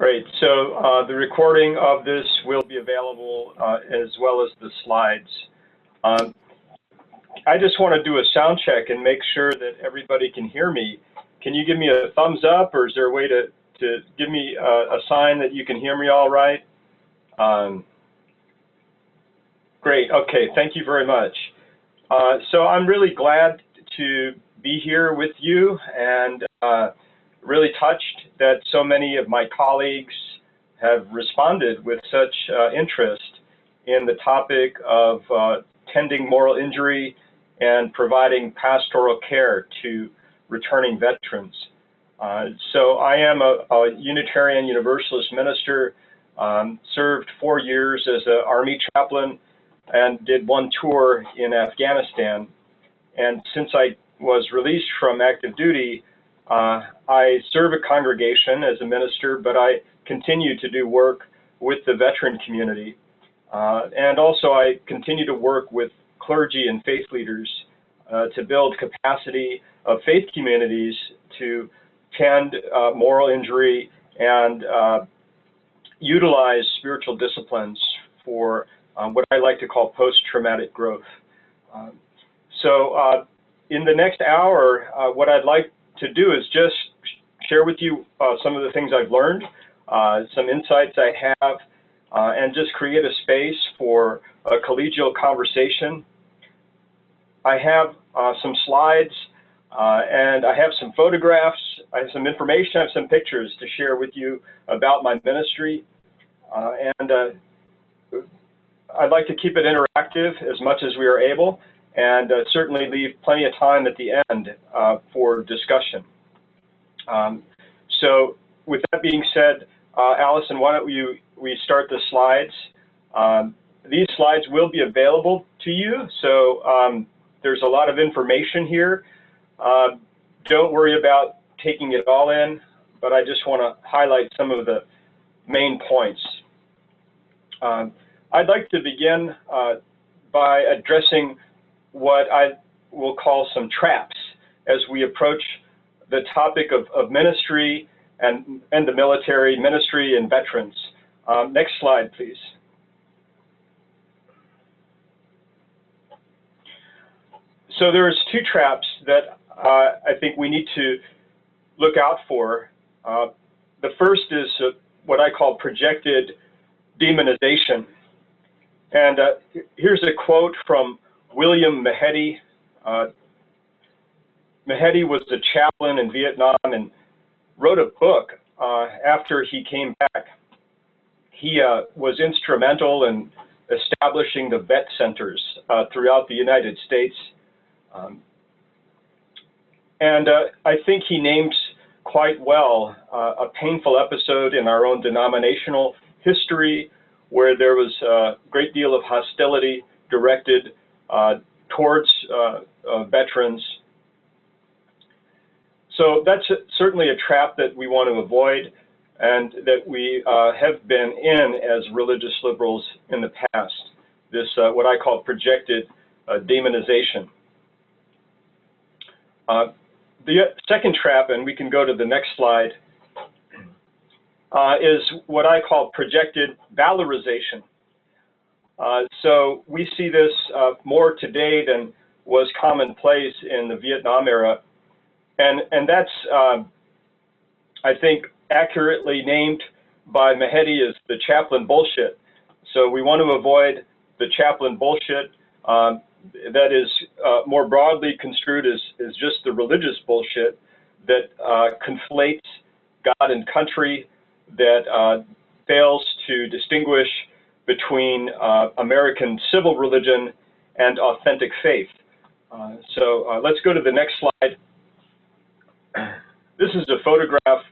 Great. So the recording of this will be available as well as the slides. I just want to do a sound check and make sure that everybody can hear me. Can you give me a thumbs up, or is there a way to give me a sign that you can hear me all right? Great. Okay. Thank you very much. So I'm really glad to be here with you, and really touched that so many of my colleagues have responded with such interest in the topic of tending moral injury and providing pastoral care to returning veterans. So I am a Unitarian Universalist minister, served 4 years as an Army chaplain, and did one tour in Afghanistan. And since I was released from active duty, I serve a congregation as a minister, but I continue to do work with the veteran community. And also I continue to work with clergy and faith leaders to build capacity of faith communities to tend moral injury and utilize spiritual disciplines for what I like to call post-traumatic growth. So in the next hour, what I'd like to do is just share with you some of the things I've learned, some insights I have, and just create a space for a collegial conversation. I have some slides, and I have some photographs, I have some information, I have some pictures to share with you about my ministry. And I'd like to keep it interactive as much as we are able, and certainly leave plenty of time at the end for discussion. So with that being said, Allison, why don't we start the slides. These slides will be available to you, so there's a lot of information here. Don't worry about taking it all in, but I just want to highlight some of the main points. I'd like to begin by addressing what I will call some traps as we approach the topic of ministry and the military, ministry and veterans. Next slide, please. So there's two traps that I think we need to look out for. The first is what I call projected demonization. And here's a quote from William Mahedi. Mahedi was a chaplain in Vietnam and wrote a book after he came back. He was instrumental in establishing the vet centers throughout the United States. And I think he names quite well a painful episode in our own denominational history where there was a great deal of hostility directed towards veterans. So that's certainly a trap that we want to avoid and that we have been in as religious liberals in the past, this what I call projected demonization. The second trap, and we can go to the next slide, is what I call projected valorization. So we see this more today than was commonplace in the Vietnam era. And that's, I think, accurately named by Mahedi as the chaplain bullshit. So we want to avoid the chaplain bullshit that is more broadly construed as just the religious bullshit that conflates God and country, that fails to distinguish between American civil religion and authentic faith. So let's go to the next slide. This is a photograph,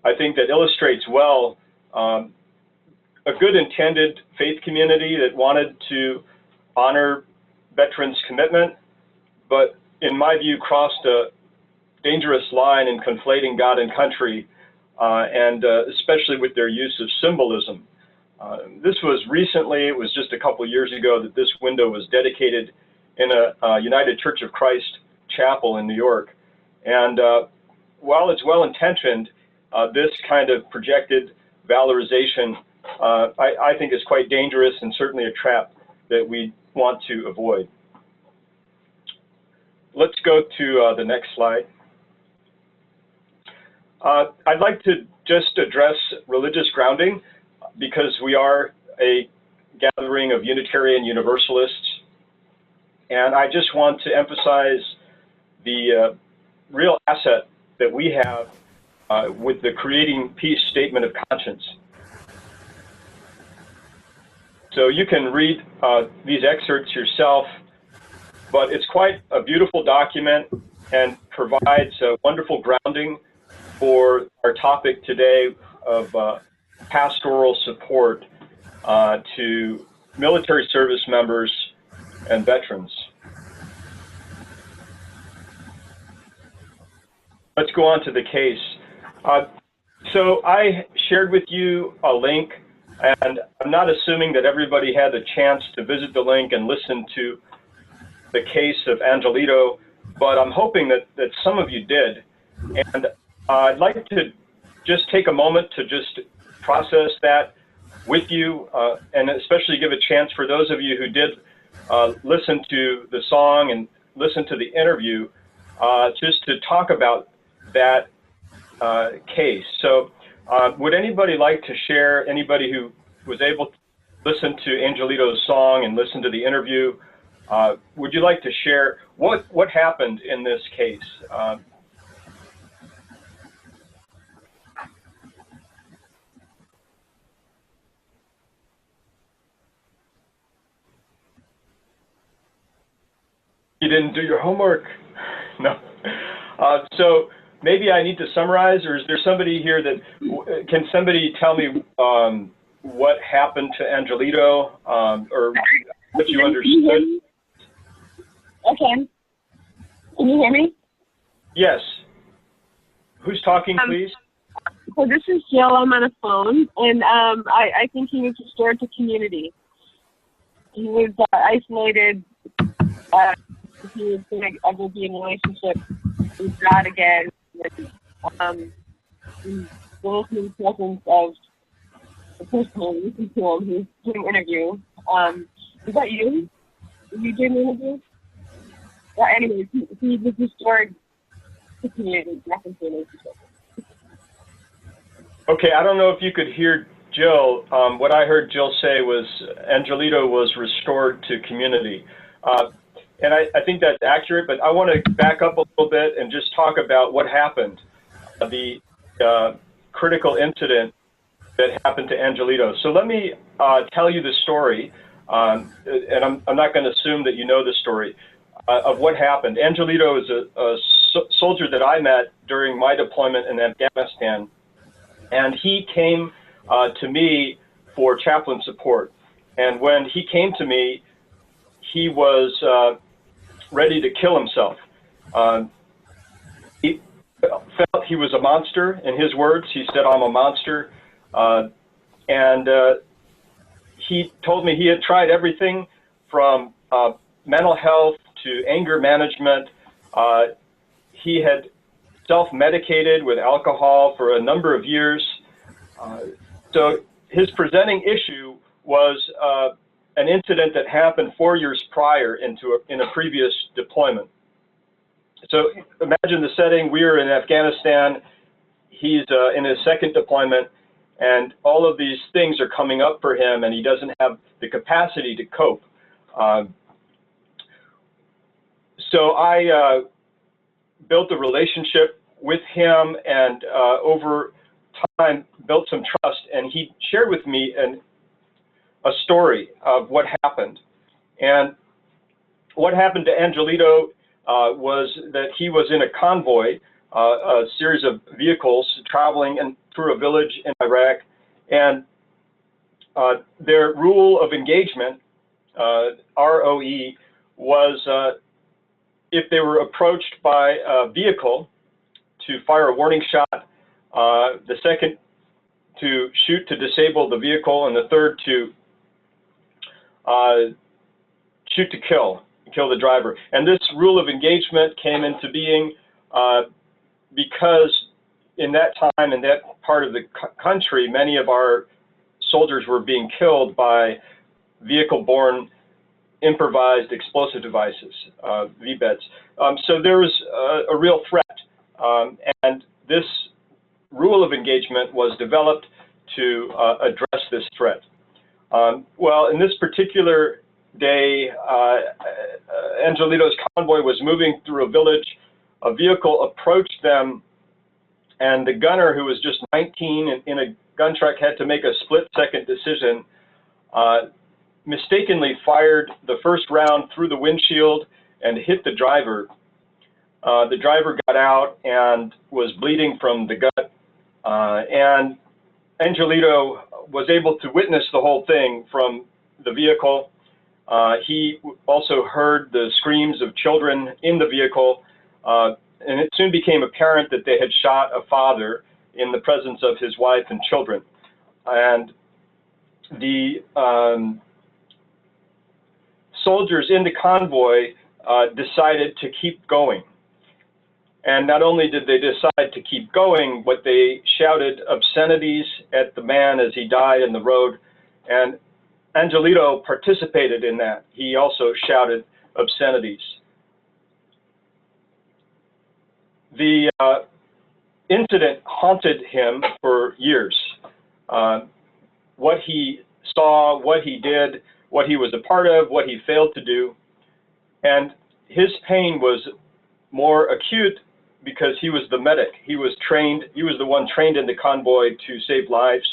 I think, that illustrates well a good intended faith community that wanted to honor veterans' commitment, but in my view crossed a dangerous line in conflating God and country, and especially with their use of symbolism. This was recently, it was just a couple years ago that this window was dedicated in a United Church of Christ chapel in New York. And while it's well-intentioned, this kind of projected valorization, I think is quite dangerous and certainly a trap that we want to avoid. Let's go to the next slide. I'd like to just address religious grounding because we are a gathering of Unitarian Universalists, and I just want to emphasize the real asset that we have with the Creating Peace Statement of Conscience. So you can read these excerpts yourself, but it's quite a beautiful document and provides a wonderful grounding for our topic today of pastoral support to military service members and veterans. Let's go on to the case. So I shared with you a link, and I'm not assuming that everybody had the chance to visit the link and listen to the case of Angelito, but I'm hoping that some of you did. And I'd like to just take a moment to just process that with you, and especially give a chance for those of you who did listen to the song and listen to the interview, just to talk about that case. So would anybody like to share, anybody who was able to listen to Angelito's song and listen to the interview, would you like to share what happened in this case? You didn't do your homework? No. So maybe I need to summarize, or is there somebody here that, can somebody tell me what happened to Angelito, or what you understood? Okay. Can you hear me? Yes. Who's talking, please? So this is Jill. I'm on a phone, and I think he was restored to community. He was isolated. He was going to ever be in a relationship with God again, in the listening presence of the person who listened to him who's doing an interview. Is that you? Are you doing the interview? Well, anyways, he was restored to community, back into a relationship. Okay, I don't know if you could hear Jill. What I heard Jill say was Angelito was restored to community. And I think that's accurate, but I want to back up a little bit and just talk about what happened, the critical incident that happened to Angelito. So let me tell you the story, and I'm not going to assume that you know the story of what happened. Angelito is a soldier that I met during my deployment in Afghanistan, and he came to me for chaplain support. And when he came to me, he was ready to kill himself. He felt he was a monster, in his words. He said, "I'm a monster." And he told me he had tried everything from mental health to anger management. He had self-medicated with alcohol for a number of years. So his presenting issue was an incident that happened 4 years prior in a previous deployment. So imagine the setting. We are in Afghanistan. He's in his second deployment, and all of these things are coming up for him, and he doesn't have the capacity to cope. So I built a relationship with him, and over time built some trust, and he shared with me a story of what happened. And what happened to Angelito was that he was in a convoy, a series of vehicles traveling through a village in Iraq, and their rule of engagement, ROE, was if they were approached by a vehicle to fire a warning shot, the second to shoot to disable the vehicle, and the third to shoot to kill the driver. And this rule of engagement came into being because in that time, in that part of the country, many of our soldiers were being killed by vehicle-borne improvised explosive devices, VBEDs. So there was a real threat, and this rule of engagement was developed to address this threat. Well, in this particular day, Angelito's convoy was moving through a village. A vehicle approached them, and the gunner, who was just 19 in a gun truck, had to make a split-second decision. Mistakenly fired the first round through the windshield and hit the driver. The driver got out and was bleeding from the gut, and Angelito was able to witness the whole thing from the vehicle. He also heard the screams of children in the vehicle, and it soon became apparent that they had shot a father in the presence of his wife and children. And the soldiers in the convoy decided to keep going. And not only did they decide to keep going, but they shouted obscenities at the man as he died in the road. And Angelito participated in that. He also shouted obscenities. The incident haunted him for years. What he saw, what he did, what he was a part of, what he failed to do. And his pain was more acute because he was the medic. He was trained, he was the one trained in the convoy to save lives.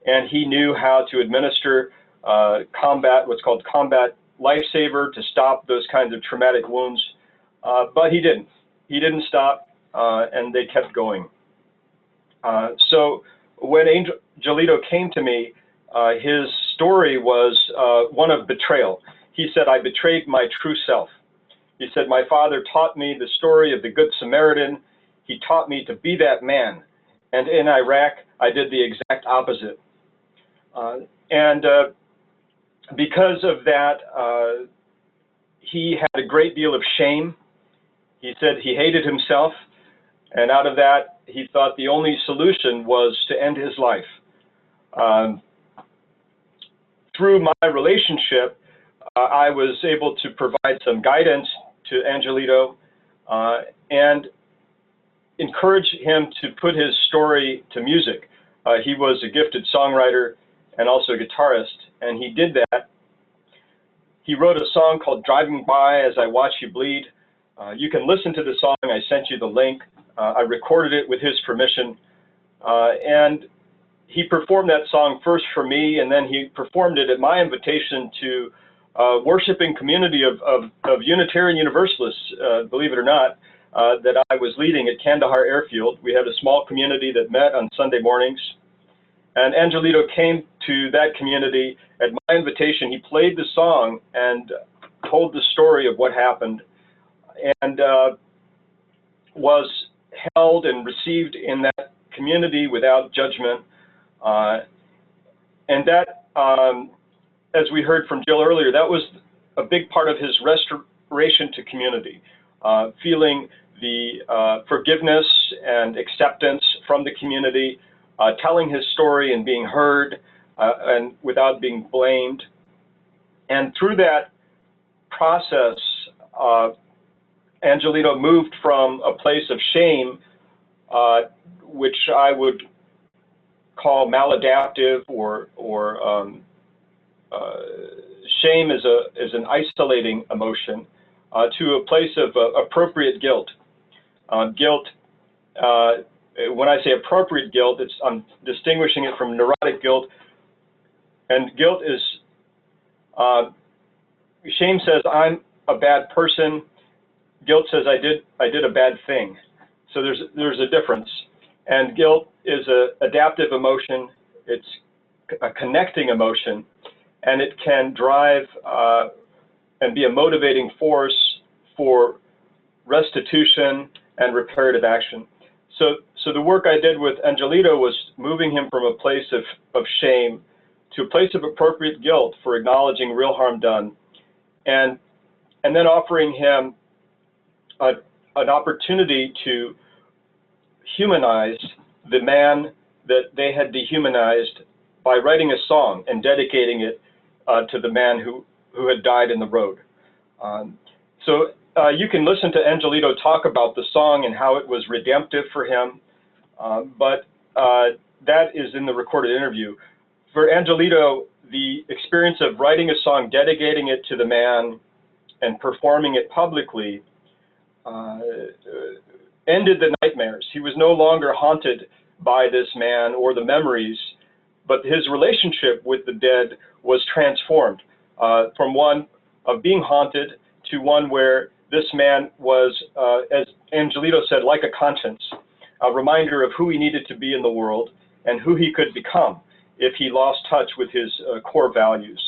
And he knew how to administer what's called combat lifesaver, to stop those kinds of traumatic wounds. But he didn't. He didn't stop, and they kept going. So when Angelito came to me, his story was one of betrayal. He said, "I betrayed my true self." He said, "My father taught me the story of the Good Samaritan. He taught me to be that man. And in Iraq, I did the exact opposite." Because of that, he had a great deal of shame. He said he hated himself. And out of that, he thought the only solution was to end his life. Through my relationship, I was able to provide some guidance to Angelito and encourage him to put his story to music. He was a gifted songwriter and also a guitarist, and he did that. He wrote a song called "Driving By As I Watch You Bleed." You can listen to the song. I sent you the link. I recorded it with his permission, and he performed that song first for me, and then he performed it at my invitation to a worshiping community of Unitarian Universalists, believe it or not, that I was leading at Kandahar Airfield. We had a small community that met on Sunday mornings, and Angelito came to that community at my invitation. He played the song and told the story of what happened, and was held and received in that community without judgment. And that, as we heard from Jill earlier, that was a big part of his restoration to community, feeling the forgiveness and acceptance from the community, telling his story and being heard and without being blamed. And through that process, Angelito moved from a place of shame, which I would call maladaptive, or shame is an isolating emotion, to a place of appropriate guilt. Guilt, when I say appropriate guilt, I'm distinguishing it from neurotic guilt. And guilt is, shame says I'm a bad person. Guilt says I did a bad thing. So there's a difference. And guilt is an adaptive emotion. It's a connecting emotion, and it can drive and be a motivating force for restitution and reparative action. So the work I did with Angelito was moving him from a place of shame to a place of appropriate guilt for acknowledging real harm done, and then offering him an opportunity to humanize the man that they had dehumanized by writing a song and dedicating it to the man who had died in the road. So you can listen to Angelito talk about the song and how it was redemptive for him, but that is in the recorded interview. For Angelito, the experience of writing a song, dedicating it to the man, and performing it publicly ended the nightmares. He was no longer haunted by this man or the memories, but his relationship with the dead was transformed from one of being haunted to one where this man was, as Angelito said, like a conscience, a reminder of who he needed to be in the world and who he could become if he lost touch with his core values.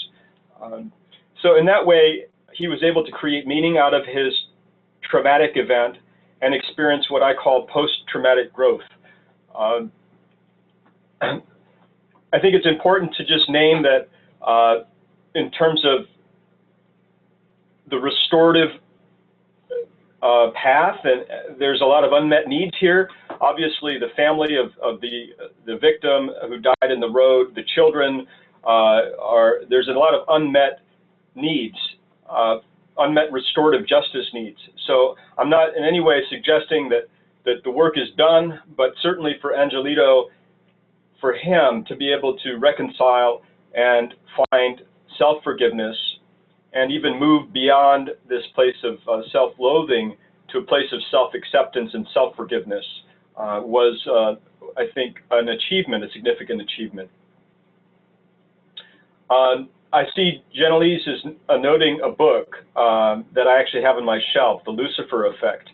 So in that way, he was able to create meaning out of his traumatic event and experience what I call post-traumatic growth. I think it's important to just name that in terms of the restorative path, and there's a lot of unmet needs here. Obviously, the family of the victim who died in the road, the children, there's a lot of unmet needs, unmet restorative justice needs. So I'm not in any way suggesting that the work is done, but certainly for Angelito, for him to be able to reconcile and find self-forgiveness and even move beyond this place of self-loathing to a place of self-acceptance and self-forgiveness was, I think, an achievement, a significant achievement. I see Genelise is noting a book that I actually have on my shelf, The Lucifer Effect.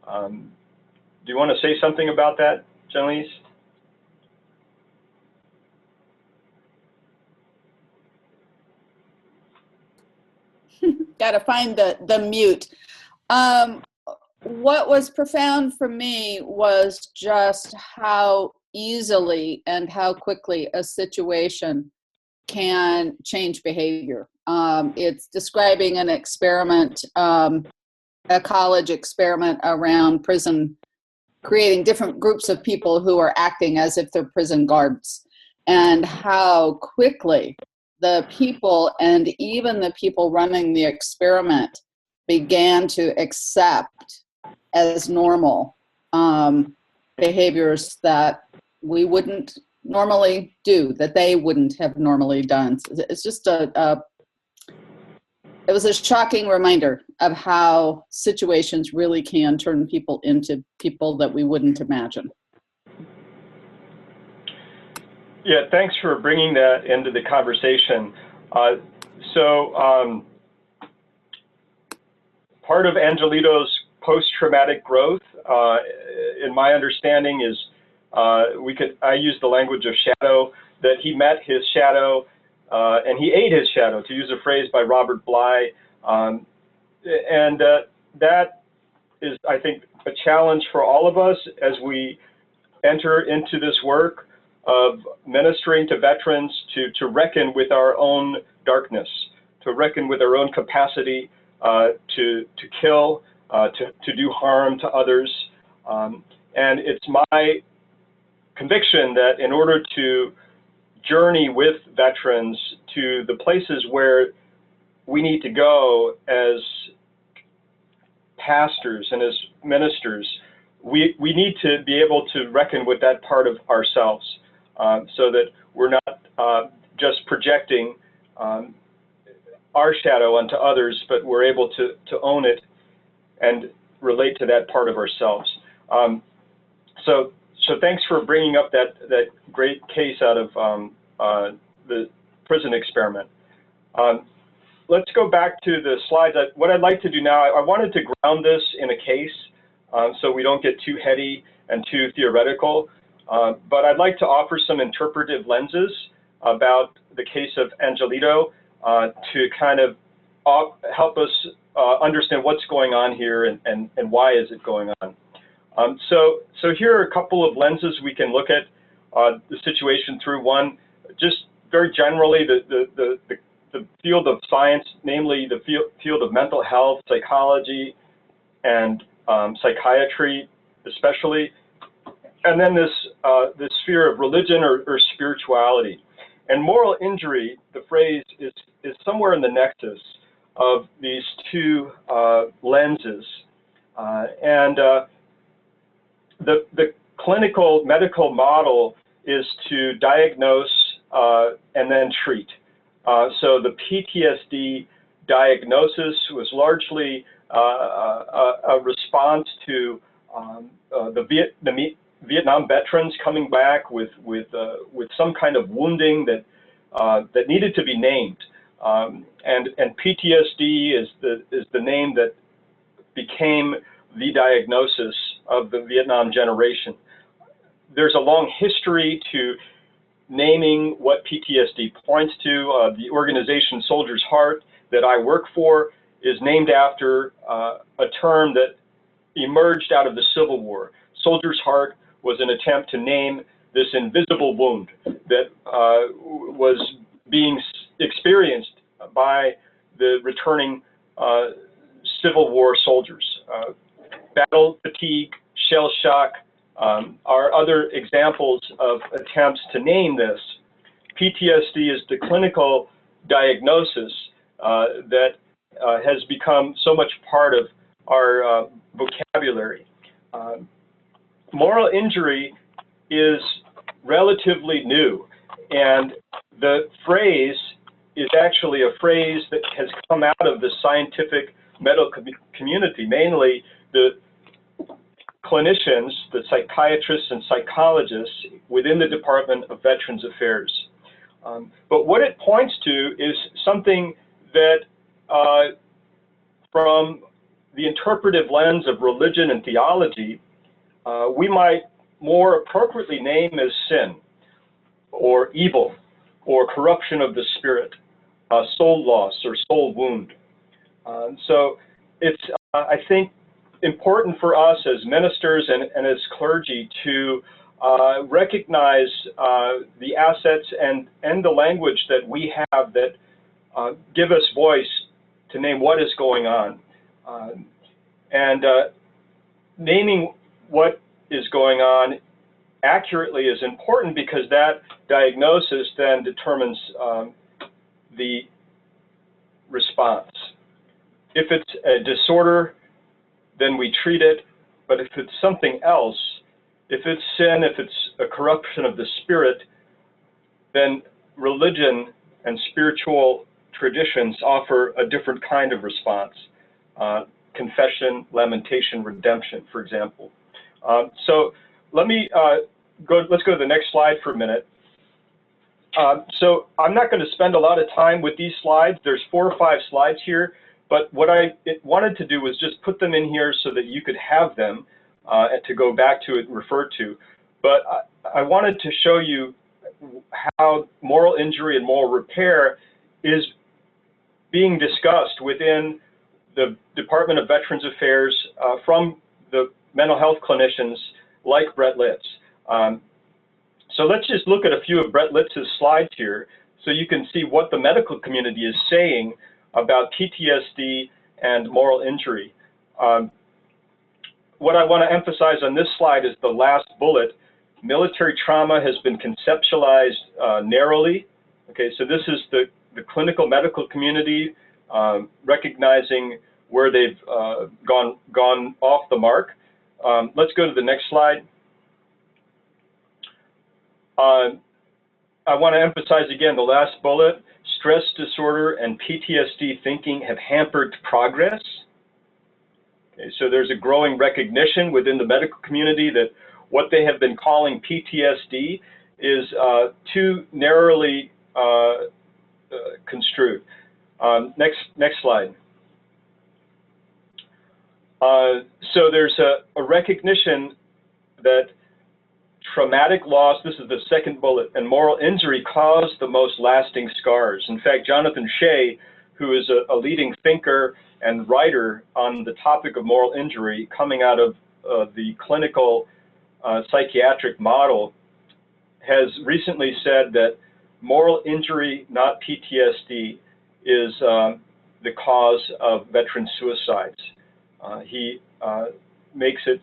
Do you want to say something about that, Genelise? Got to find the mute. What was profound for me was just how easily and how quickly a situation can change behavior. It's describing an experiment, a college experiment around prison, creating different groups of people who are acting as if they're prison guards, and how quickly the people and even the people running the experiment began to accept as normal behaviors that we wouldn't normally do, that they wouldn't have normally done. It's just it was a shocking reminder of how situations really can turn people into people that we wouldn't imagine. Yeah, thanks for bringing that into the conversation. Part of Angelito's post-traumatic growth, in my understanding, is I use the language of shadow, that he met his shadow and he ate his shadow, to use a phrase by Robert Bly. That is, I think, a challenge for all of us as we enter into this work of ministering to veterans, to reckon with our own darkness, to reckon with our own capacity to kill, to do harm to others. And it's my conviction that in order to journey with veterans to the places where we need to go as pastors and as ministers, we need to be able to reckon with that part of ourselves, so that we're not just projecting our shadow onto others, but we're able to own it and relate to that part of ourselves. So thanks for bringing up that great case out of the prison experiment. Let's go back to the slides. What I'd like to do now, I wanted to ground this in a case so we don't get too heady and too theoretical, but I'd like to offer some interpretive lenses about the case of Angelito to kind of help us understand what's going on here and why is it going on. So here are a couple of lenses we can look at the situation through. One, just very generally, the field of science, namely the field of mental health, psychology, and psychiatry especially. And then this the sphere of religion or spirituality. And moral injury, the phrase, is somewhere in the nexus of these two lenses. The clinical medical model is to diagnose and then treat. So the PTSD diagnosis was largely a response to the Vietnam veterans coming back with some kind of wounding that needed to be named. And PTSD is the name that became the diagnosis of the Vietnam generation. There's a long history to naming what PTSD points to. The organization Soldier's Heart that I work for is named after a term that emerged out of the Civil War. Soldier's Heart was an attempt to name this invisible wound that was being experienced by the returning Civil War soldiers. Battle fatigue, shell shock are other examples of attempts to name this. PTSD is the clinical diagnosis that has become so much part of our vocabulary. Moral injury is relatively new, and the phrase is actually a phrase that has come out of the scientific medical community, mainly the clinicians, the psychiatrists and psychologists within the Department of Veterans Affairs. But what it points to is something that, from the interpretive lens of religion and theology, we might more appropriately name as sin, or evil, or corruption of the spirit, soul loss, or soul wound. So it's, I think, important for us as ministers and as clergy to recognize the assets and the language that we have that give us voice to name what is going on. Naming what is going on accurately is important because that diagnosis then determines the response. If it's a disorder, then we treat it, but if it's something else, if it's sin, if it's a corruption of the spirit, then religion and spiritual traditions offer a different kind of response. Confession, lamentation, redemption, for example. So let me let's go to the next slide for a minute. So I'm not going to spend a lot of time with these slides. There's 4 or 5 slides here, but what I wanted to do was just put them in here so that you could have them and to go back to it and refer to. But I wanted to show you how moral injury and moral repair is being discussed within the Department of Veterans Affairs from the mental health clinicians like Brett Litz. So let's just look at a few of Brett Litz's slides here so you can see what the medical community is saying about PTSD and moral injury. What I want to emphasize on this slide is the last bullet. Military trauma has been conceptualized narrowly. Okay, so this is the clinical medical community recognizing where they've gone off the mark. Let's go to the next slide. I want to emphasize again the last bullet. Stress disorder and PTSD thinking have hampered progress. Okay, so there's a growing recognition within the medical community that what they have been calling PTSD is too narrowly construed. Next slide. So there's a recognition that traumatic loss, this is the second bullet, and moral injury cause the most lasting scars. In fact, Jonathan Shea, who is a leading thinker and writer on the topic of moral injury coming out of the clinical psychiatric model, has recently said that moral injury, not PTSD, is the cause of veteran suicides. He makes it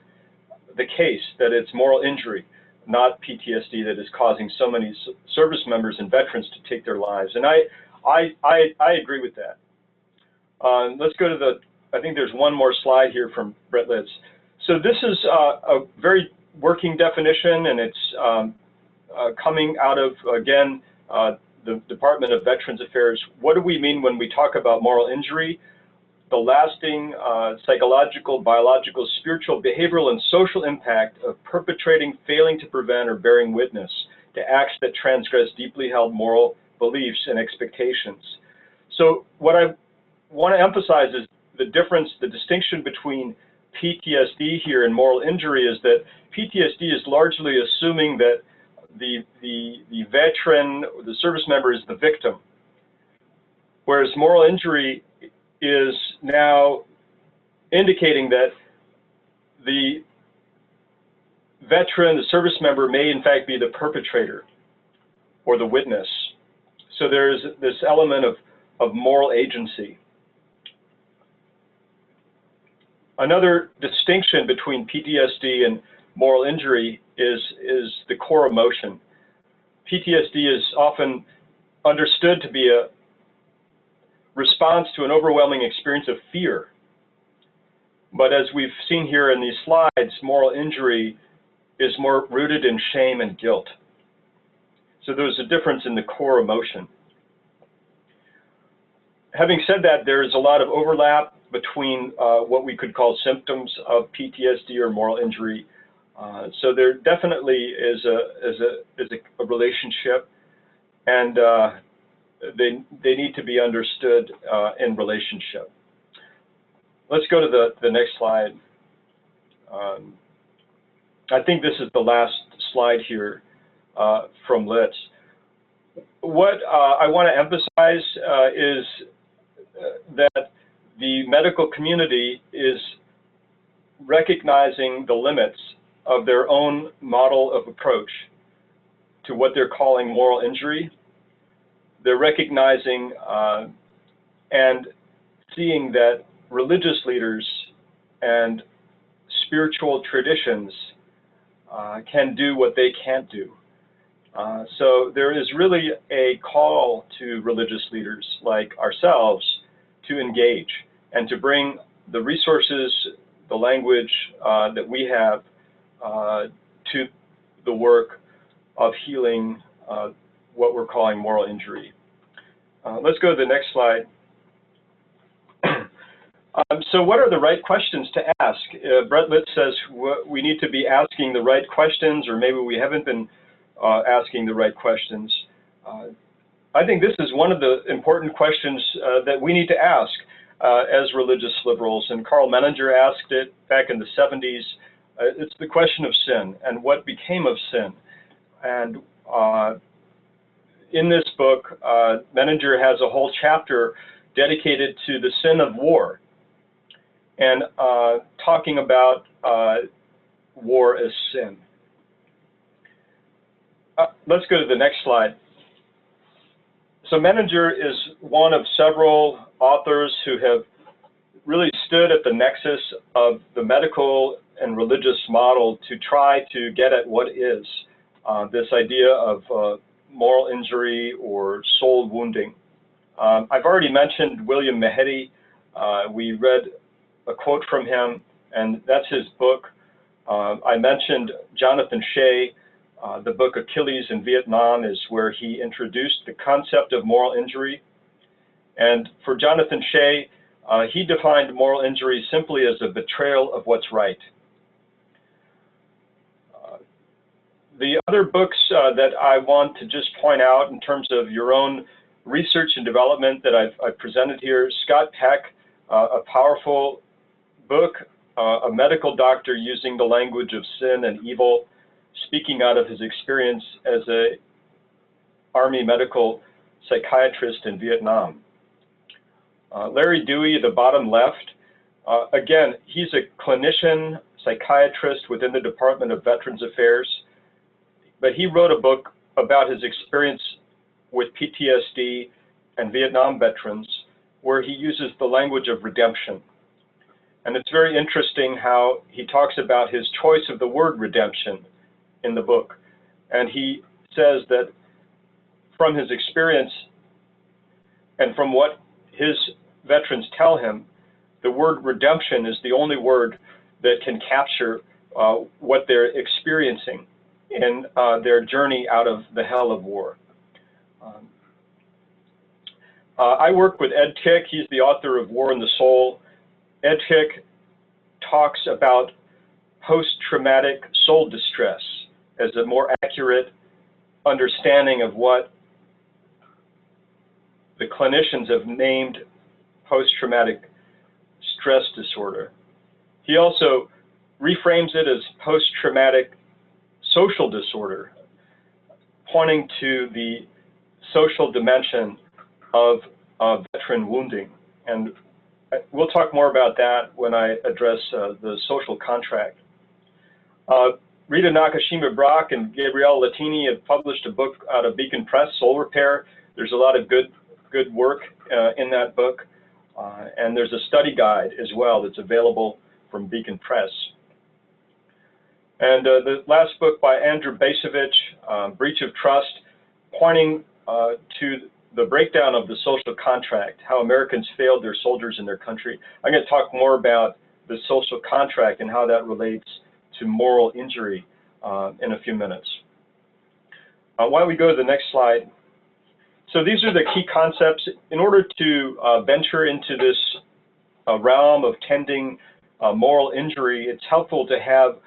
the case that it's moral injury. not PTSD, that is causing so many service members and veterans to take their lives. And I agree with that. Let's go to I think there's one more slide here from Brett Litz. So this is a very working definition, and it's coming out of, again, the Department of Veterans Affairs. What do we mean when we talk about moral injury? The lasting psychological, biological, spiritual, behavioral, and social impact of perpetrating, failing to prevent, or bearing witness to acts that transgress deeply held moral beliefs and expectations. So what I want to emphasize is the difference, the distinction between PTSD here and moral injury is that PTSD is largely assuming that the veteran, the service member, is the victim, whereas moral injury is now indicating that the veteran, the service member, may in fact be the perpetrator or the witness. So there's this element of moral agency. Another distinction between PTSD and moral injury is the core emotion. PTSD is often understood to be a response to an overwhelming experience of fear. But as we've seen here in these slides, moral injury is more rooted in shame and guilt. So there's a difference in the core emotion. Having said that, there is a lot of overlap between what we could call symptoms of PTSD or moral injury. So there definitely is a relationship, and they need to be understood in relationship. Let's go to the next slide. I think this is the last slide here from Litz. What I want to emphasize is that the medical community is recognizing the limits of their own model of approach to what they're calling moral injury. They're recognizing and seeing that religious leaders and spiritual traditions can do what they can't do. So there is really a call to religious leaders like ourselves to engage and to bring the resources, the language that we have to the work of healing what we're calling moral injury. Let's go to the next slide. So what are the right questions to ask? Brett Litz says we need to be asking the right questions, or maybe we haven't been asking the right questions. I think this is one of the important questions that we need to ask as religious liberals, and Carl Menninger asked it back in the 70s. It's the question of sin and what became of sin. And in this book, Menninger has a whole chapter dedicated to the sin of war, and talking about war as sin. Let's go to the next slide. So Menninger is one of several authors who have really stood at the nexus of the medical and religious model to try to get at what is this idea of moral injury or soul wounding. I've already mentioned William Mahedi. We read a quote from him, and that's his book. I mentioned Jonathan Shea. The book Achilles in Vietnam is where he introduced the concept of moral injury. And for Jonathan Shea, he defined moral injury simply as a betrayal of what's right. The other books that I want to just point out in terms of your own research and development that I've presented here, Scott Peck, a powerful book, a medical doctor using the language of sin and evil, speaking out of his experience as an Army medical psychiatrist in Vietnam. Larry Dewey, the bottom left, again, he's a clinician, psychiatrist within the Department of Veterans Affairs, but he wrote a book about his experience with PTSD and Vietnam veterans, where he uses the language of redemption. And it's very interesting how he talks about his choice of the word redemption in the book. And he says that from his experience and from what his veterans tell him, the word redemption is the only word that can capture what they're experiencing in their journey out of the hell of war. I work with Ed Tick. He's the author of War and the Soul. Ed Tick talks about post-traumatic soul distress as a more accurate understanding of what the clinicians have named post-traumatic stress disorder. He also reframes it as post-traumatic social disorder, pointing to the social dimension of veteran wounding. And we'll talk more about that when I address the social contract. Rita Nakashima-Brock and Gabrielle Latini have published a book out of Beacon Press, Soul Repair. There's a lot of good work in that book. And there's a study guide as well that's available from Beacon Press. And the last book by Andrew Bacevich, Breach of Trust, pointing to the breakdown of the social contract, how Americans failed their soldiers and their country. I'm going to talk more about the social contract and how that relates to moral injury in a few minutes. Why don't we go to the next slide? So these are the key concepts. In order to venture into this realm of tending moral injury, it's helpful to have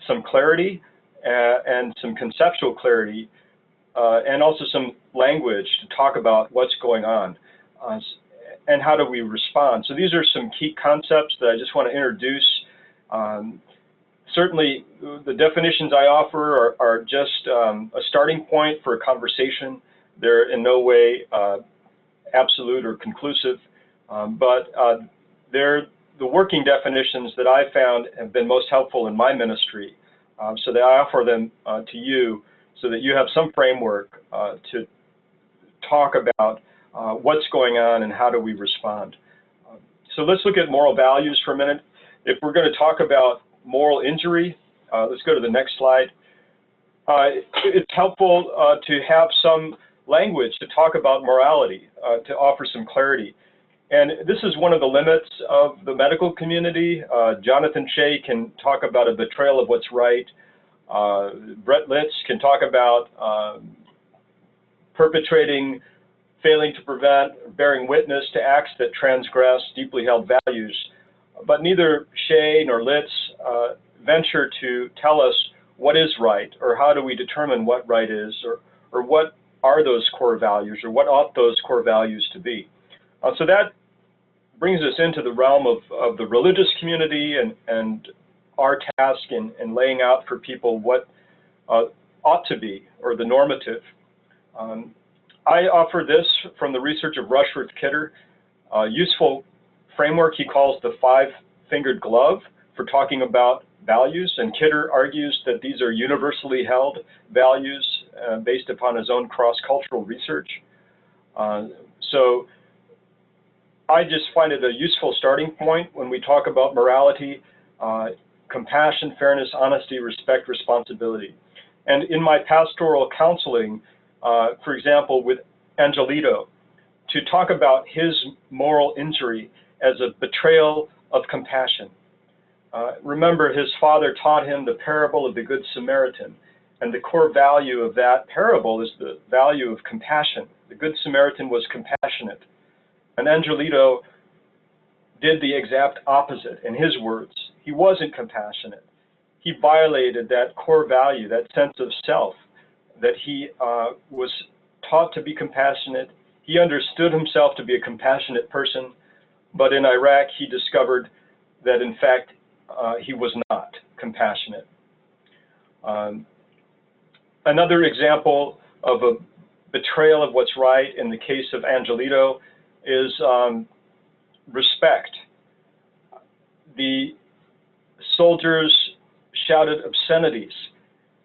some clarity and some conceptual clarity and also some language to talk about what's going on and how do we respond. So these are some key concepts that I just want to introduce. Certainly, the definitions I offer are just a starting point for a conversation. They're in no way absolute or conclusive, but they're the working definitions that I found have been most helpful in my ministry, so that I offer them to you so that you have some framework to talk about what's going on and how do we respond. So let's look at moral values for a minute. If we're going to talk about moral injury, let's go to the next slide. It's helpful to have some language to talk about morality, to offer some clarity. And this is one of the limits of the medical community. Jonathan Shea can talk about a betrayal of what's right. Brett Litz can talk about perpetrating, failing to prevent, bearing witness to acts that transgress deeply held values. But neither Shea nor Litz venture to tell us what is right, or how do we determine what right is, or what are those core values, or what ought those core values to be. So that brings us into the realm of the religious community and our task in laying out for people what ought to be, or the normative. I offer this from the research of Rushworth Kidder, a useful framework he calls the five-fingered glove for talking about values, and Kidder argues that these are universally held values based upon his own cross-cultural research. So I just find it a useful starting point when we talk about morality, compassion, fairness, honesty, respect, responsibility. And in my pastoral counseling, for example, with Angelito, to talk about his moral injury as a betrayal of compassion. Remember, his father taught him the parable of the Good Samaritan, and the core value of that parable is the value of compassion. The Good Samaritan was compassionate, and Angelito did the exact opposite in his words. He wasn't compassionate. He violated that core value, that sense of self, that he was taught to be compassionate. He understood himself to be a compassionate person, but in Iraq he discovered that in fact he was not compassionate. Another example of a betrayal of what's right in the case of Angelito is respect. The soldiers shouted obscenities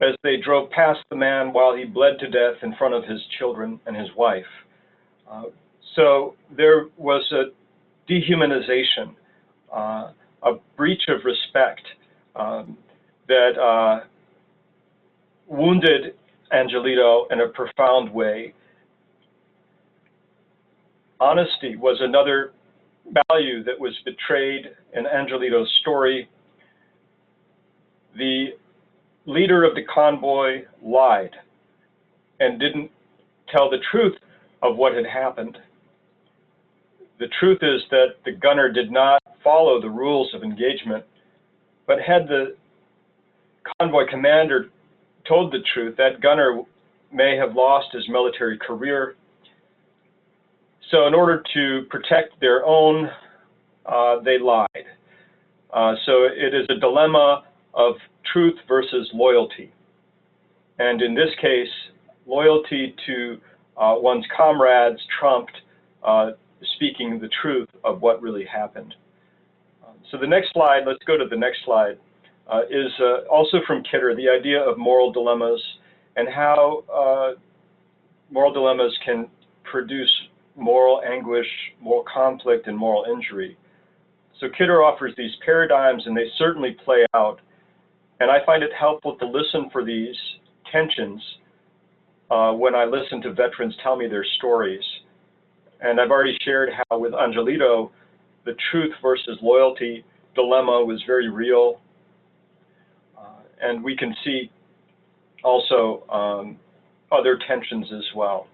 as they drove past the man while he bled to death in front of his children and his wife. So there was a dehumanization, a breach of respect that wounded Angelito in a profound way. Honesty was another value that was betrayed in Angelito's story. The leader of the convoy lied and didn't tell the truth of what had happened. The truth is that the gunner did not follow the rules of engagement, but had the convoy commander told the truth, that gunner may have lost his military career. So in order to protect their own, they lied. So it is a dilemma of truth versus loyalty. And in this case, loyalty to one's comrades trumped speaking the truth of what really happened. So the next slide, let's go to the next slide, is also from Kidder, the idea of moral dilemmas and how moral dilemmas can produce moral anguish, moral conflict, and moral injury. So Kidder offers these paradigms, and they certainly play out. And I find it helpful to listen for these tensions when I listen to veterans tell me their stories. And I've already shared how with Angelito, the truth versus loyalty dilemma was very real. And we can see also other tensions as well.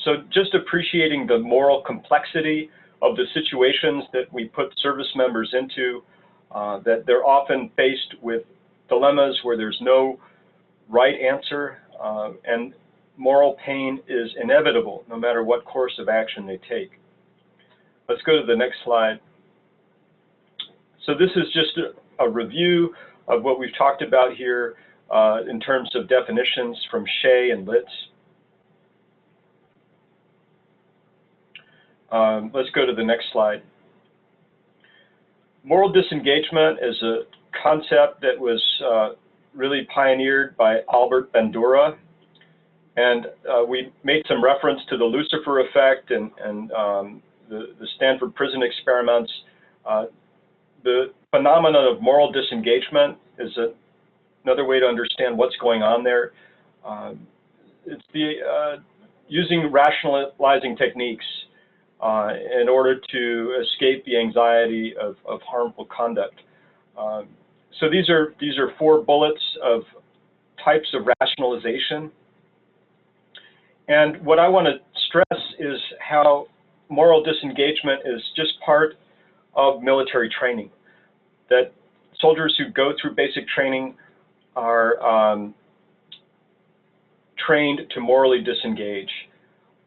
So just appreciating the moral complexity of the situations that we put service members into, that they're often faced with dilemmas where there's no right answer, and moral pain is inevitable no matter what course of action they take. Let's go to the next slide. So this is just a review of what we've talked about here in terms of definitions from Shea and Litz. Let's go to the next slide. Moral disengagement is a concept that was really pioneered by Albert Bandura. And we made some reference to the Lucifer effect and the Stanford prison experiments. The phenomenon of moral disengagement is another way to understand what's going on there. It's the using rationalizing techniques in order to escape the anxiety of harmful conduct. So these are 4 bullets of types of rationalization. And what I want to stress is how moral disengagement is just part of military training, that soldiers who go through basic training are trained to morally disengage.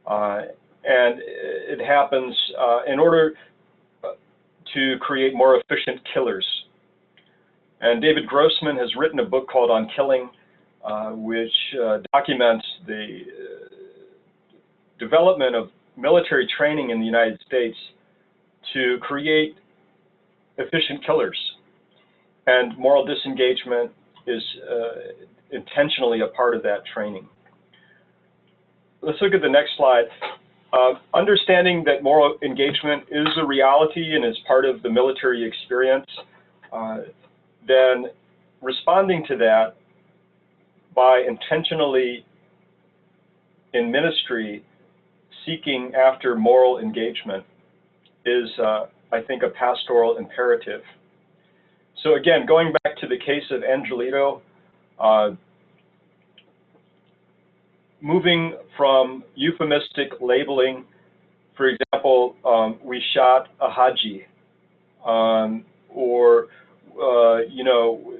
And it happens in order to create more efficient killers. And David Grossman has written a book called On Killing, which documents the development of military training in the United States to create efficient killers. And moral disengagement is intentionally a part of that training. Let's look at the next slide. Understanding that moral engagement is a reality and is part of the military experience, then responding to that by intentionally in ministry seeking after moral engagement is, I think, a pastoral imperative. So again, going back to the case of Angelito, moving from euphemistic labeling, for example, we shot a Haji, or you know,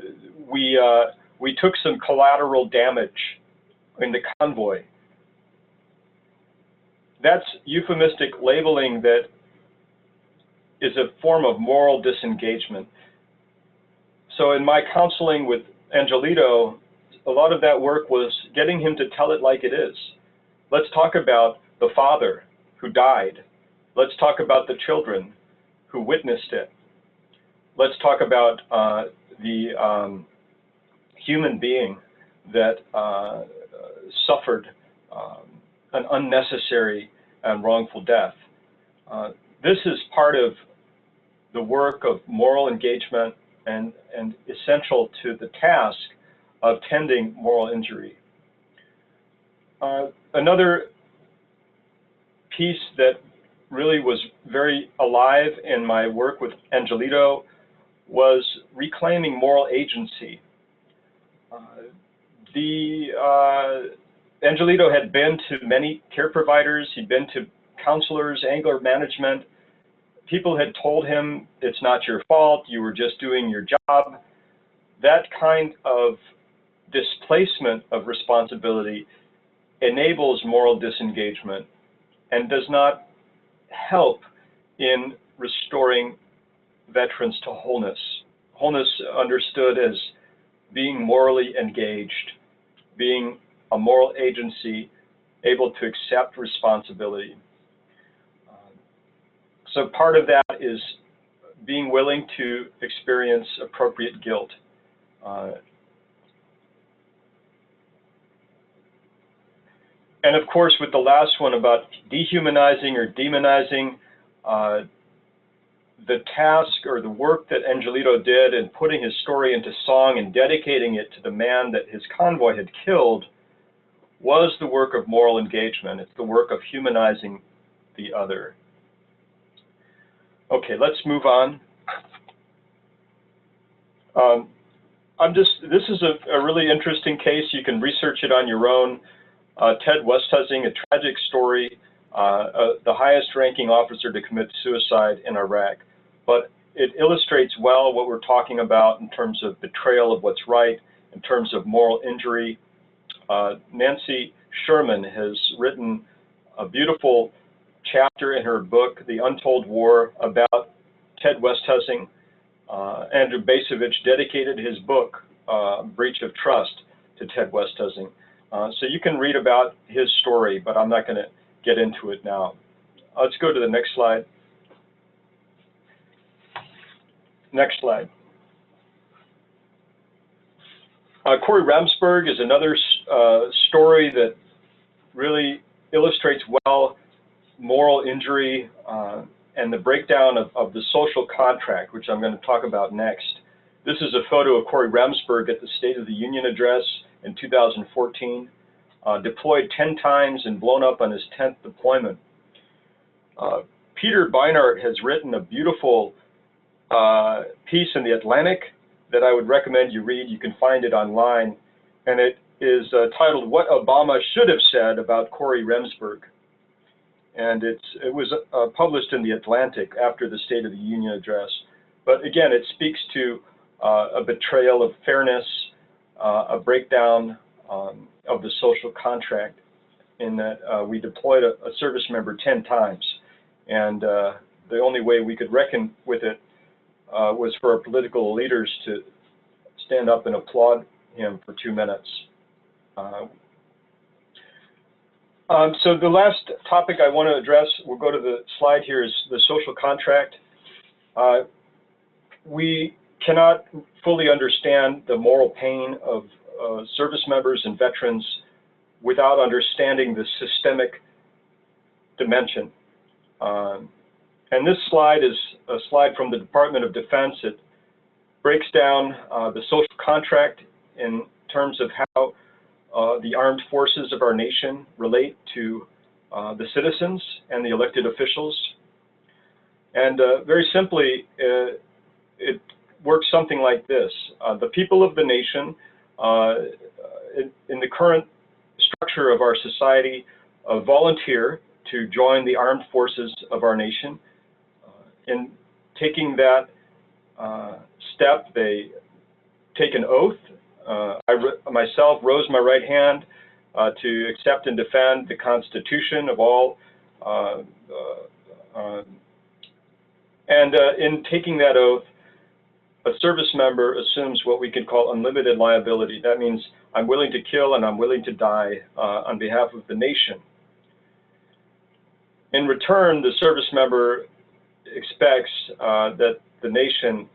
we took some collateral damage in the convoy. That's euphemistic labeling that is a form of moral disengagement. So in my counseling with Angelito, a lot of that work was getting him to tell it like it is. Let's talk about the father who died. Let's talk about the children who witnessed it. Let's talk about the human being that suffered an unnecessary and wrongful death. This is part of the work of moral engagement and essential to the task of tending moral injury. Another piece that really was very alive in my work with Angelito was reclaiming moral agency. Angelito had been to many care providers, he'd been to counselors, anger management. People had told him, it's not your fault, you were just doing your job. That kind of displacement of responsibility enables moral disengagement and does not help in restoring veterans to wholeness. Wholeness understood as being morally engaged, being a moral agency, able to accept responsibility. So part of that is being willing to experience appropriate guilt. And of course, with the last one about dehumanizing or demonizing, the task or the work that Angelito did in putting his story into song and dedicating it to the man that his convoy had killed was the work of moral engagement. It's the work of humanizing the other. Okay, let's move on. This is a really interesting case. You can research it on your own. Ted Westhuizen, a tragic story, the highest ranking officer to commit suicide in Iraq. But it illustrates well what we're talking about in terms of betrayal of what's right, in terms of moral injury. Nancy Sherman has written a beautiful chapter in her book, The Untold War, about Ted Westhuizen. Andrew Basovich dedicated his book, Breach of Trust, to Ted Westhuizen. So you can read about his story, but I'm not going to get into it now. Let's go to the next slide. Next slide. Corey Remsburg is another story that really illustrates well moral injury and the breakdown of the social contract, which I'm going to talk about next. This is a photo of Corey Remsburg at the State of the Union address in 2014, deployed 10 times and blown up on his 10th deployment. Peter Beinart has written a beautiful piece in The Atlantic that I would recommend you read. You can find it online, and it is titled What Obama Should Have Said About Corey Remsburg. And it was published in The Atlantic after the State of the Union address. But again, it speaks to a betrayal of fairness, a breakdown of the social contract, in that we deployed a service member 10 times. And the only way we could reckon with it was for our political leaders to stand up and applaud him for 2 minutes. So the last topic I want to address, we'll go to the slide here, is the social contract. We cannot fully understand the moral pain of service members and veterans without understanding the systemic dimension. And this slide is a slide from the Department of Defense. It breaks down the social contract in terms of how the armed forces of our nation relate to the citizens and the elected officials. And very simply, it works something like this. The people of the nation, in the current structure of our society, volunteer to join the armed forces of our nation. In taking that step, they take an oath. I myself rose my right hand to accept and defend the Constitution of all, and in taking that oath, a service member assumes what we could call unlimited liability. That means I'm willing to kill and I'm willing to die on behalf of the nation. In return, the service member expects that the nation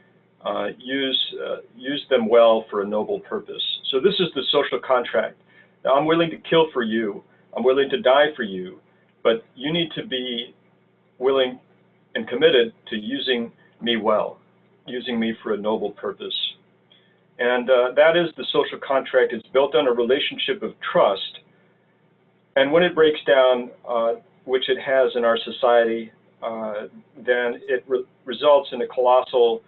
use them well for a noble purpose. So this is the social contract. Now, I'm willing to kill for you. I'm willing to die for you, but you need to be willing and committed to using me well, using me for a noble purpose. And that is the social contract. It's built on a relationship of trust. And when it breaks down, which it has in our society, then it results in a colossal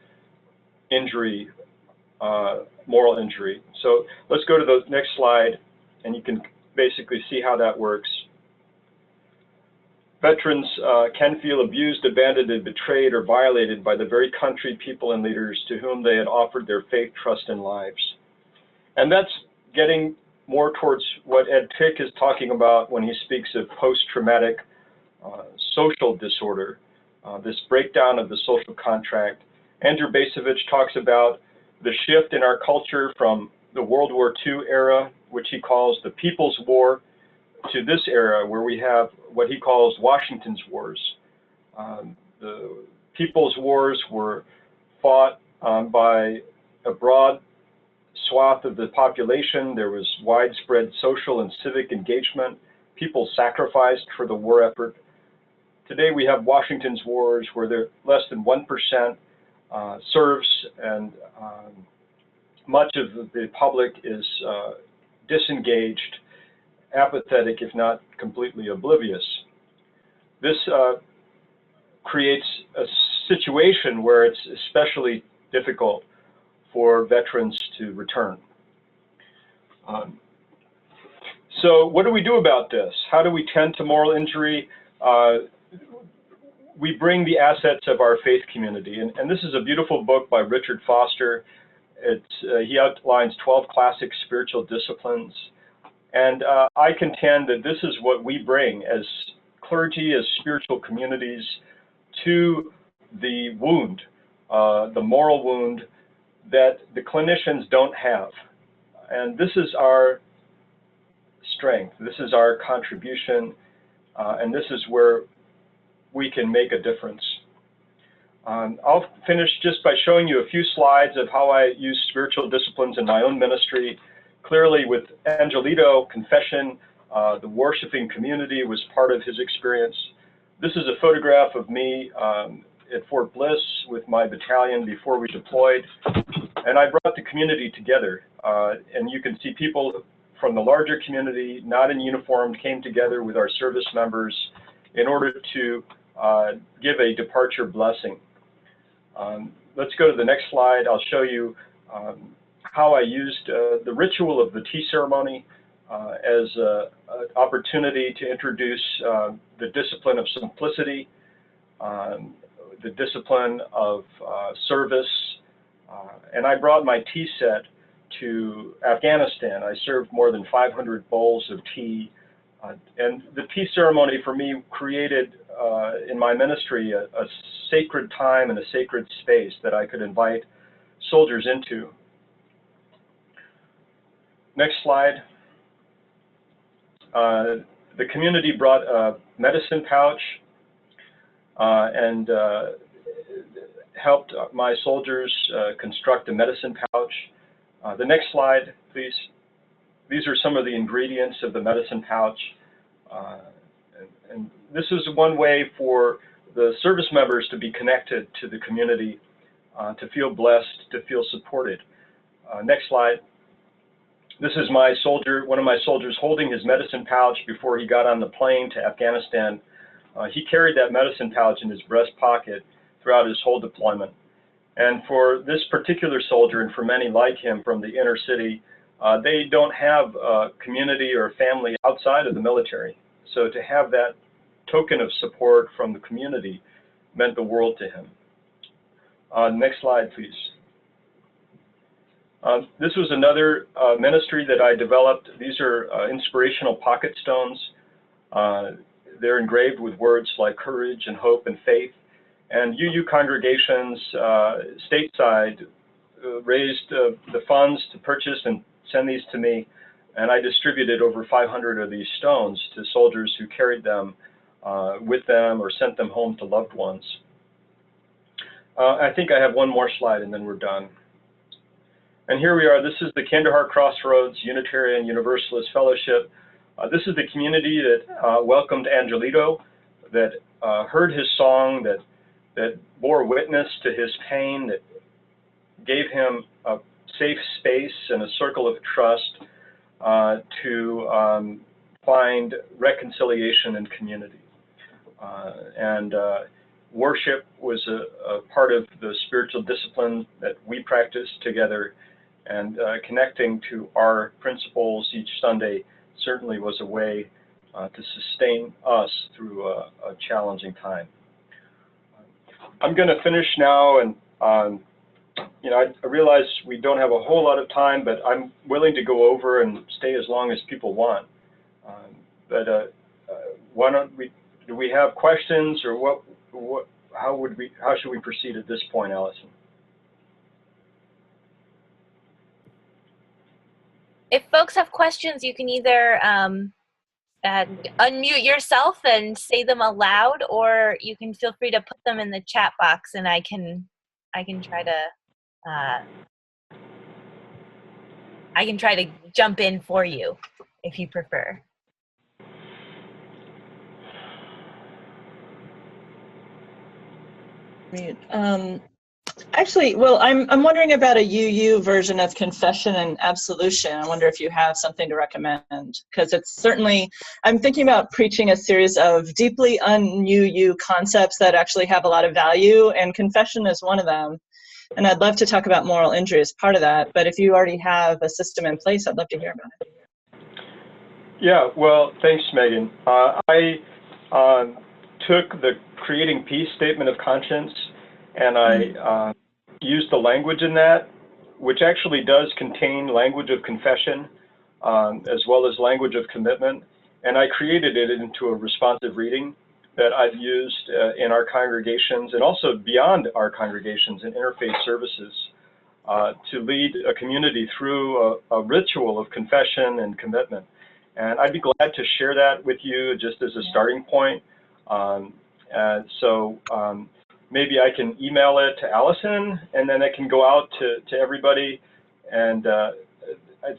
injury, moral injury. So let's go to the next slide, and you can basically see how that works. Veterans can feel abused, abandoned, and betrayed or violated by the very country, people, and leaders to whom they had offered their faith, trust, and lives. And that's getting more towards what Ed Tick is talking about when he speaks of post-traumatic social disorder, this breakdown of the social contract. Andrew Bacevich talks about the shift in our culture from the World War II era, which he calls the People's War, to this era where we have what he calls Washington's Wars. The People's Wars were fought by a broad swath of the population. There was widespread social and civic engagement. People sacrificed for the war effort. Today we have Washington's Wars where less than 1% serves, and much of the public is disengaged, apathetic, if not completely oblivious. This creates a situation where it's especially difficult for veterans to return. So what do we do about this? How do we tend to moral injury? We bring the assets of our faith community, and this is a beautiful book by Richard Foster. He outlines 12 classic spiritual disciplines, and I contend that this is what we bring as clergy, as spiritual communities, to the wound, the moral wound that the clinicians don't have. And this is our strength, this is our contribution, and this is where we can make a difference. I'll finish just by showing you a few slides of how I use spiritual disciplines in my own ministry. Clearly with Angelito, confession, the worshiping community was part of his experience. This is a photograph of me at Fort Bliss with my battalion before we deployed, and I brought the community together. And you can see people from the larger community, not in uniform, came together with our service members in order to give a departure blessing. Let's go to the next slide. I'll show you how I used the ritual of the tea ceremony as an opportunity to introduce the discipline of simplicity, the discipline of service, and I brought my tea set to Afghanistan. I served more than 500 bowls of tea, and the tea ceremony for me created in my ministry a sacred time and a sacred space that I could invite soldiers into. Next slide. The community brought a medicine pouch and helped my soldiers construct a medicine pouch. The next slide, please. These are some of the ingredients of the medicine pouch. And this is one way for the service members to be connected to the community, to feel blessed, to feel supported. Next slide. This is my soldier, one of my soldiers holding his medicine pouch before he got on the plane to Afghanistan. He carried that medicine pouch in his breast pocket throughout his whole deployment. And for this particular soldier, and for many like him from the inner city, they don't have a community or family outside of the military. So to have that token of support from the community meant the world to him. Next slide, please. This was another ministry that I developed. These are inspirational pocket stones. They're engraved with words like courage and hope and faith. And UU congregations stateside raised the funds to purchase and send these to me. And I distributed over 500 of these stones to soldiers who carried them with them or sent them home to loved ones. I think I have one more slide and then we're done. And here we are. This is the Kandahar Crossroads Unitarian Universalist Fellowship. This is the community that welcomed Angelito, that heard his song, that bore witness to his pain, that gave him a safe space and a circle of trust to find reconciliation and community. Worship was a part of the spiritual discipline that we practiced together, and connecting to our principles each Sunday certainly was a way to sustain us through a challenging time. I'm going to finish now, and I realize we don't have a whole lot of time, but I'm willing to go over and stay as long as people want. Why don't we? Do we have questions, or how should we proceed at this point, Allison? If folks have questions, you can either unmute yourself and say them aloud, or you can feel free to put them in the chat box, and I can try to jump in for you if you prefer. Actually, well, I'm wondering about a UU version of confession and absolution. I wonder if you have something to recommend, because it's certainly, I'm thinking about preaching a series of deeply un-UU concepts that actually have a lot of value, and confession is one of them. And I'd love to talk about moral injury as part of that, but if you already have a system in place, I'd love to hear about it. Yeah, well, thanks, Megan. I took the Creating Peace statement of conscience, and I used the language in that, which actually does contain language of confession, as well as language of commitment, and I created it into a responsive reading that I've used in our congregations and also beyond our congregations in interfaith services to lead a community through a ritual of confession and commitment. And I'd be glad to share that with you just as a starting point. Maybe I can email it to Allison, and then it can go out to everybody. And I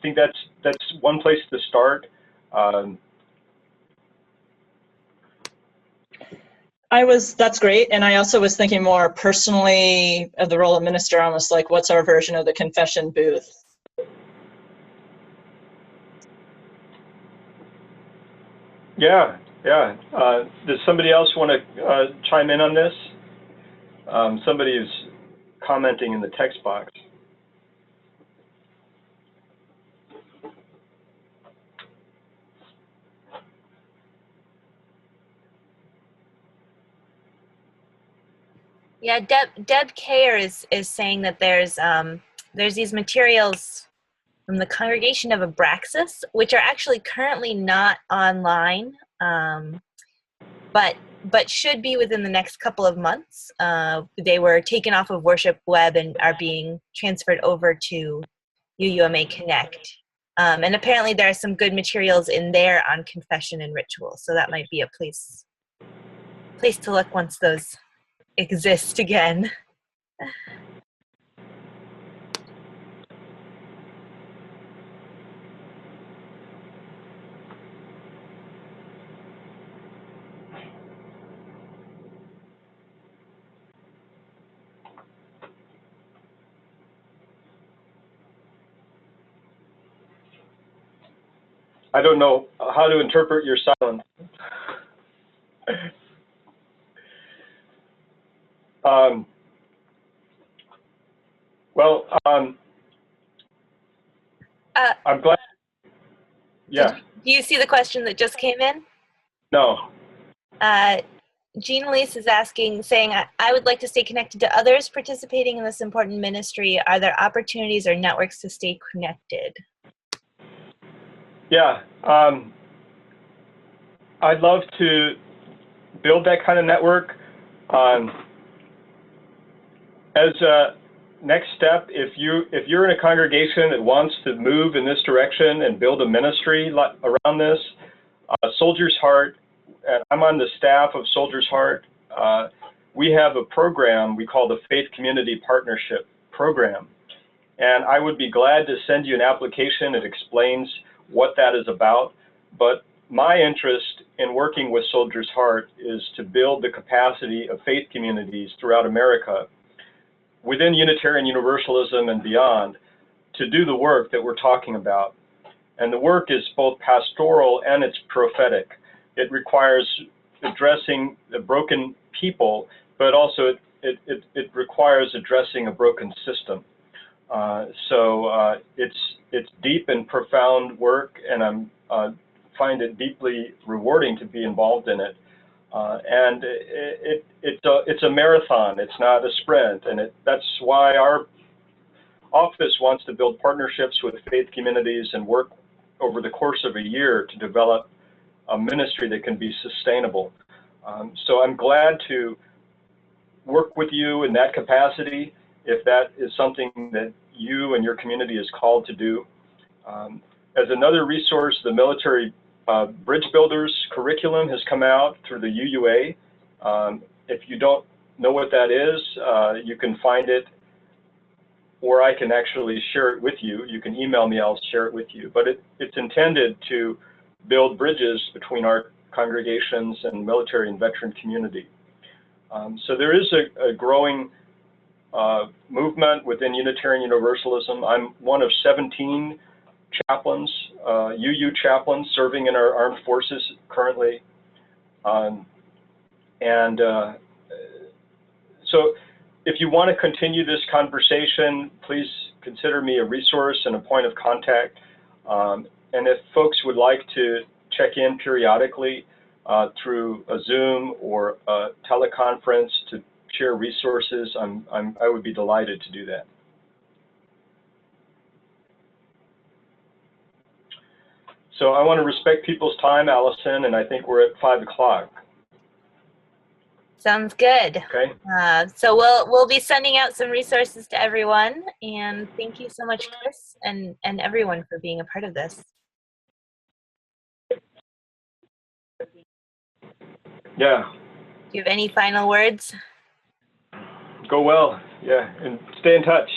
think that's one place to start. That's great. And I also was thinking more personally of the role of minister, almost like what's our version of the confession booth? Yeah. Does somebody else want to chime in on this? Somebody is commenting in the text box. Yeah, Deb Kayer is saying that there's these materials from the Congregation of Abraxas, which are actually currently not online, but should be within the next couple of months. They were taken off of Worship Web and are being transferred over to UUMA Connect. And apparently there are some good materials in there on confession and ritual, so that might be a place to look once those exist again. I don't know how to interpret your silence. I'm glad. Yeah. Do you see the question that just came in? No. Jean Elise is saying, I would like to stay connected to others participating in this important ministry. Are there opportunities or networks to stay connected? Yeah. I'd love to build that kind of network. As a next step, if you're in a congregation that wants to move in this direction and build a ministry around this, Soldier's Heart, and I'm on the staff of Soldier's Heart, we have a program we call the Faith Community Partnership Program. And I would be glad to send you an application that explains what that is about. But my interest in working with Soldier's Heart is to build the capacity of faith communities throughout America, within Unitarian Universalism and beyond, to do the work that we're talking about. And the work is both pastoral and it's prophetic. It requires addressing the broken people, but also it requires addressing a broken system. So it's deep and profound work, and I find it deeply rewarding to be involved in it. And it's a marathon. It's not a sprint, and that's why our office wants to build partnerships with faith communities and work over the course of a year to develop a ministry that can be sustainable. So I'm glad to work with you in that capacity, if that is something that you and your community is called to do. As another resource, the Military Bridge Builders curriculum has come out through the UUA. If you don't know what that is, you can find it, or I can actually share it with you. You can email me, I'll share it with you. But it's intended to build bridges between our congregations and military and veteran community. So there is a growing movement within Unitarian Universalism. I'm one of 17 chaplains, UU chaplains, serving in our armed forces currently. So if you want to continue this conversation, please consider me a resource and a point of contact. And if folks would like to check in periodically through a Zoom or a teleconference to share resources, I would be delighted to do that. So I want to respect people's time, Allison, and I think we're at 5 o'clock. Sounds good. Okay. So we'll be sending out some resources to everyone, and thank you so much, Chris, and everyone for being a part of this. Yeah. Do you have any final words? Go well. Yeah, and stay in touch.